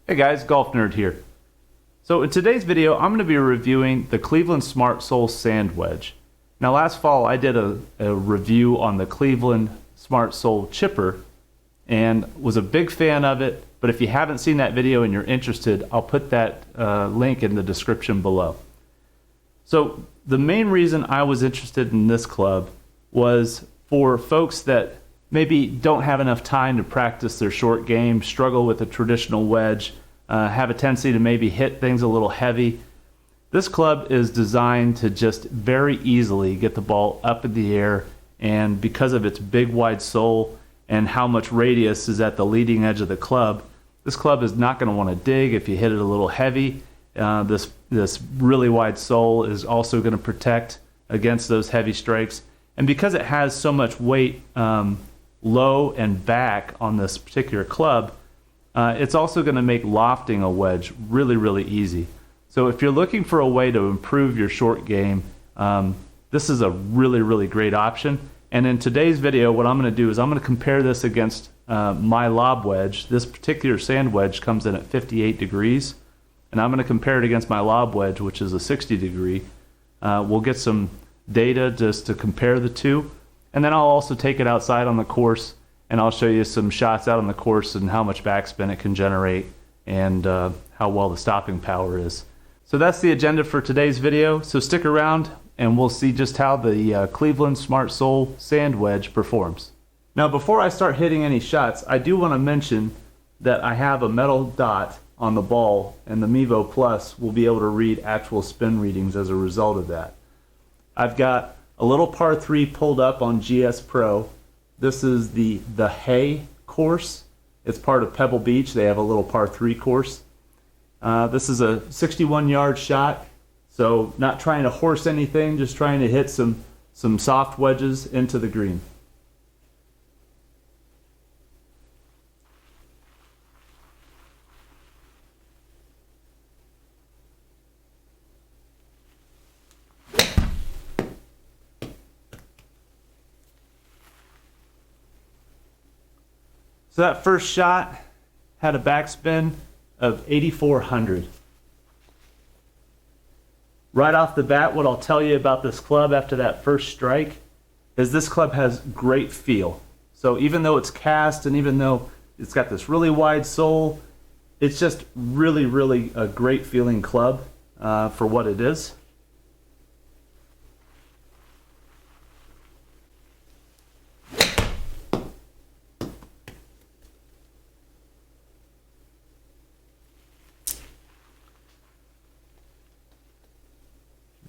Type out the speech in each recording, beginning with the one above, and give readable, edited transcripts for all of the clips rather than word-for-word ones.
Hey guys, Golf Nerd here. So in today's video, I'm going to be reviewing the Cleveland Smart Sole Sand Wedge. Now last fall I did a review on the Cleveland Smart Sole Chipper and was a big fan of it, but if you haven't seen that video and you're interested, I'll put that link in the description below. So the main reason I was interested in this club was for folks that maybe don't have enough time to practice their short game, struggle with a traditional wedge, have a tendency to maybe hit things a little heavy. This club is designed to just very easily get the ball up in the air, and because of its big wide sole and how much radius is at the leading edge of the club, this club is not going to want to dig if you hit it a little heavy. This really wide sole is also going to protect against those heavy strikes, and because it has so much weight low and back on this particular club, it's also going to make lofting a wedge really easy. So if you're looking for a way to improve your short game, this is a really great option. And in today's video, what I'm going to do is I'm going to compare this against my lob wedge. This particular sand wedge comes in at 58 degrees, and I'm going to compare it against my lob wedge, which is a 60 degree. We'll get some data just to compare the two. And then I'll also take it outside on the course, and I'll show you some shots out on the course and how much backspin it can generate and how well the stopping power is. So that's the agenda for today's video. So stick around and we'll see just how the Cleveland Smart Sole Sand Wedge performs. Now before I start hitting any shots, I do want to mention that I have a metal dot on the ball, and the Mevo Plus will be able to read actual spin readings as a result of that. I've got a little par 3 pulled up on GS Pro. This is the Hay course. It's part of Pebble Beach. They have a little par 3 course. This is a 61-yard shot, so not trying to horse anything, just trying to hit some soft wedges into the green. So that first shot had a backspin of 8,400. Right off the bat, what I'll tell you about this club after that first strike is this club has great feel. So even though it's cast and even though it's got this really wide sole, it's just really a great feeling club for what it is.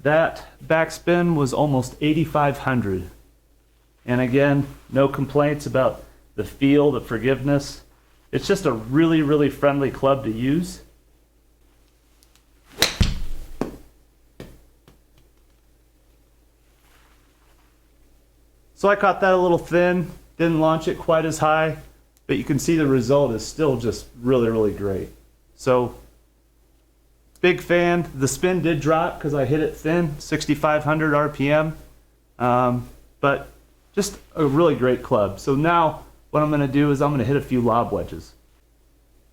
That backspin was almost 8,500. And again, no complaints about the feel, the forgiveness. It's just a really friendly club to use. So I caught that a little thin, didn't launch it quite as high, but you can see the result is still just really great. So big fan. The spin did drop because I hit it thin, 6,500 RPM, but just a really great club. So now what I'm going to do is I'm going to hit a few lob wedges.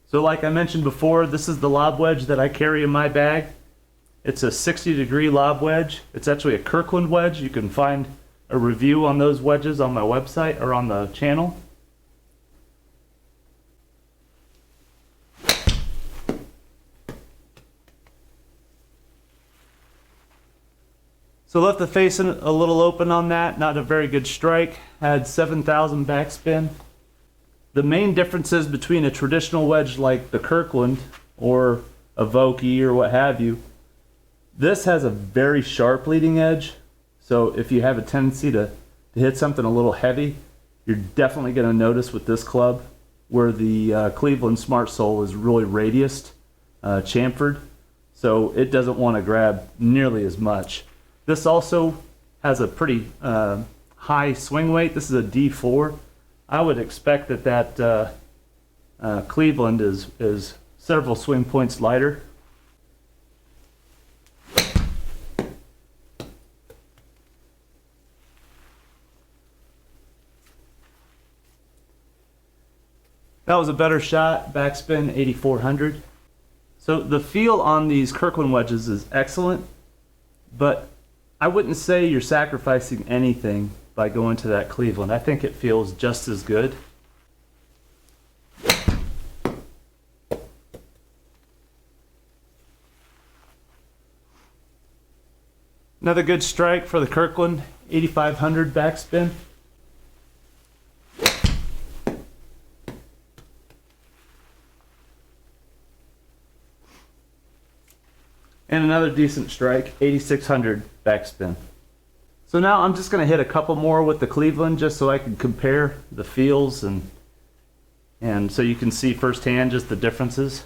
So like I mentioned before, this is the lob wedge that I carry in my bag. It's a 60-degree lob wedge. It's actually a Kirkland wedge. You can find a review on those wedges on my website or on the channel. So left the face a little open on that, not a very good strike. Had 7,000 backspin. The main differences between a traditional wedge like the Kirkland or a Vokey or what have you, this has a very sharp leading edge. So if you have a tendency to hit something a little heavy, you're definitely going to notice with this club where the Cleveland Smart Sole is really radiused, chamfered, so it doesn't want to grab nearly as much. This also has a pretty high swing weight. This is a D4. I would expect that Cleveland is several swing points lighter. That was a better shot, backspin 8,400. So the feel on these Kirkland wedges is excellent, but I wouldn't say you're sacrificing anything by going to that Cleveland. I think it feels just as good. Another good strike for the Kirkland, 8500 backspin. And another decent strike, 8600 backspin. So now I'm just going to hit a couple more with the Cleveland just so I can compare the feels and so you can see firsthand just the differences.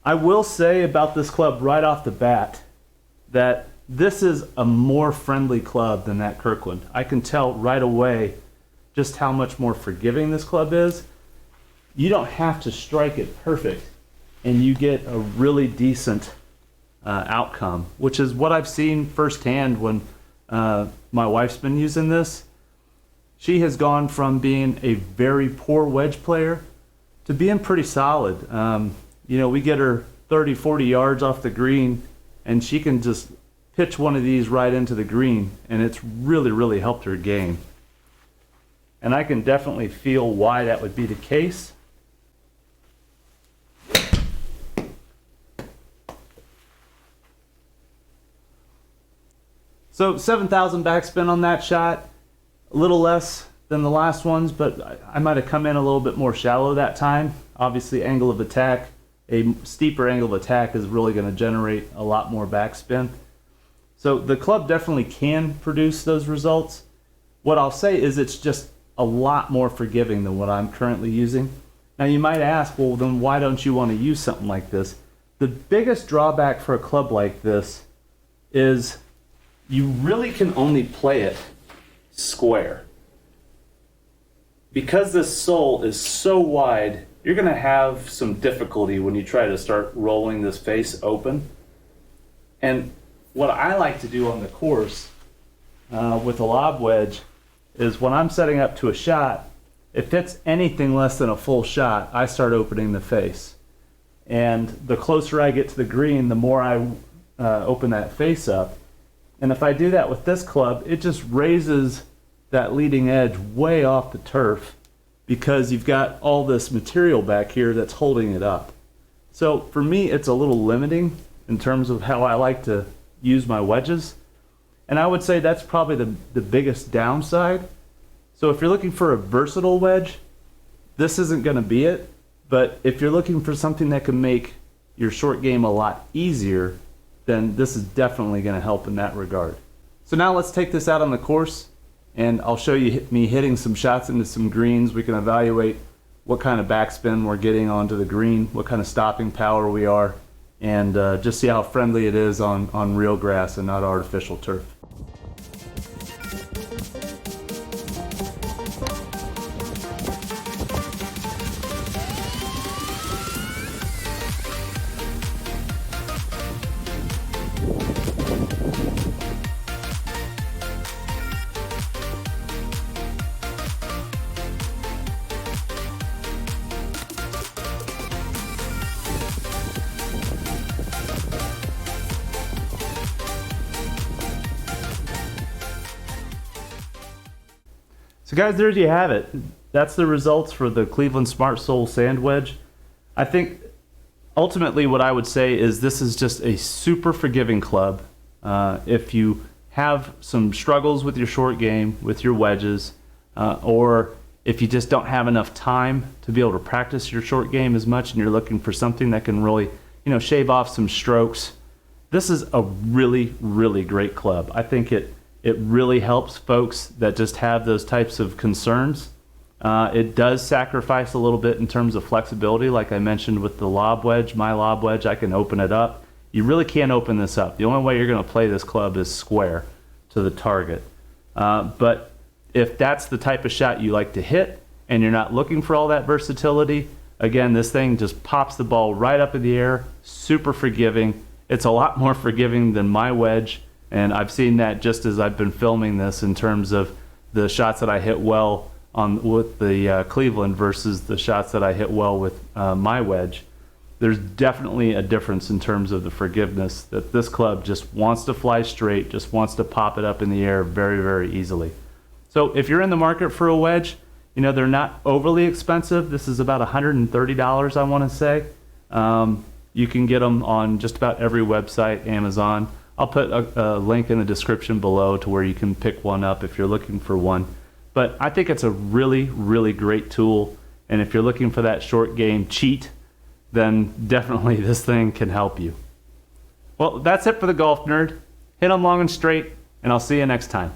I will say about this club right off the bat that this is a more friendly club than that Kirkland. I can tell right away just how much more forgiving this club is. You don't have to strike it perfect and you get a really decent outcome, which is what I've seen firsthand when my wife's been using this. She has gone from being a very poor wedge player to being pretty solid. You know, we get her 30, 40 yards off the green and she can just pitch one of these right into the green, and it's really, really helped her game. And I can definitely feel why that would be the case. So 7,000 backspin on that shot, a little less than the last ones, but I might have come in a little bit more shallow that time. Obviously, angle of attack, a steeper angle of attack is really going to generate a lot more backspin. So the club definitely can produce those results. What I'll say is it's just a lot more forgiving than what I'm currently using. Now you might ask, well then why don't you want to use something like this? The biggest drawback for a club like this is you really can only play it square. Because this sole is so wide, you're going to have some difficulty when you try to start rolling this face open. And what I like to do on the course with a lob wedge is when I'm setting up to a shot, if it's anything less than a full shot, I start opening the face. And the closer I get to the green, the more I open that face up. And if I do that with this club, it just raises that leading edge way off the turf because you've got all this material back here that's holding it up. So for me, it's a little limiting in terms of how I like to use my wedges. And I would say that's probably the biggest downside. So if you're looking for a versatile wedge, this isn't going to be it. But if you're looking for something that can make your short game a lot easier, then this is definitely going to help in that regard. So now let's take this out on the course and I'll show you me hitting some shots into some greens. We can evaluate what kind of backspin we're getting onto the green, what kind of stopping power we are, and just see how friendly it is on real grass and not artificial turf. So guys, there you have it. That's the results for the Cleveland Smart Sole Sand Wedge. I think ultimately what I would say is this is just a super forgiving club. If you have some struggles with your short game, with your wedges, or if you just don't have enough time to be able to practice your short game as much and you're looking for something that can really, shave off some strokes, this is a really, really great club. I think it really helps folks that just have those types of concerns. It does sacrifice a little bit in terms of flexibility. Like I mentioned with the lob wedge, my lob wedge, I can open it up. You really can't open this up. The only way you're going to play this club is square to the target. But if that's the type of shot you like to hit and you're not looking for all that versatility, again, this thing just pops the ball right up in the air, super forgiving. It's a lot more forgiving than my wedge. And I've seen that just as I've been filming this in terms of the shots that I hit well on with the Cleveland versus the shots that I hit well with my wedge. There's definitely a difference in terms of the forgiveness, that this club just wants to fly straight, just wants to pop it up in the air very, very easily. So if you're in the market for a wedge, you know, they're not overly expensive. This is about $130, I want to say. You can get them on just about every website, Amazon. I'll put a link in the description below to where you can pick one up if you're looking for one. But I think it's a really, really great tool. And if you're looking for that short game cheat, then definitely this thing can help you. Well, that's it for the Golf Nerd. Hit them long and straight, and I'll see you next time.